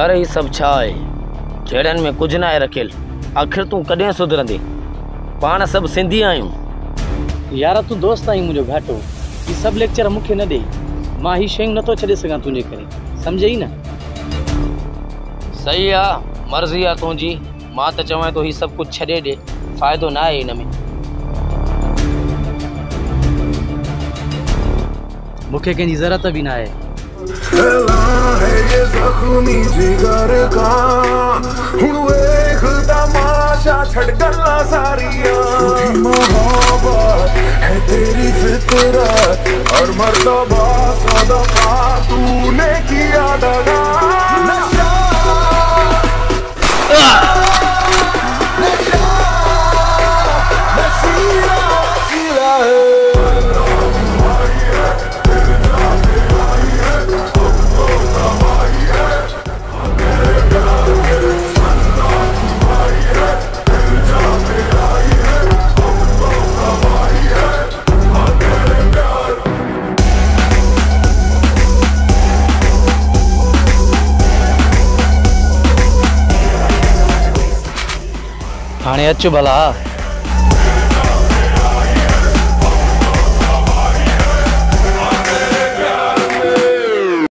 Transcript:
यार ये सब छा है जड़न में कुछ ना है रखियल। आखिर तू कदें सुधरंदे? पाण सब सिंधी आयूं। यार तू दोस्त आई मुझो घाटो। ये सब लेक्चर मुखे न दे। मां ही शयूं नथो छॾे सघां तुंहिंजे करे, समझई न? सही आ, मर्ज़ी आ तुंहिंजी। मां त चवां तो ही सब कुछ छॾे ॾे, फ़ाइदो ना आहे इन में। मुखे कंहिंजी ज़रूरत भी ना आहे। है ये जख्मी जिगर का हुण वेख तमाशा छड़ गल्ला सारियां। झूठी मोहब्बत है तेरी फितरत और मर्तबा सौ दफा तूने किया दगा। नशा नशा नशीला नशीला है। हाणे अच भला।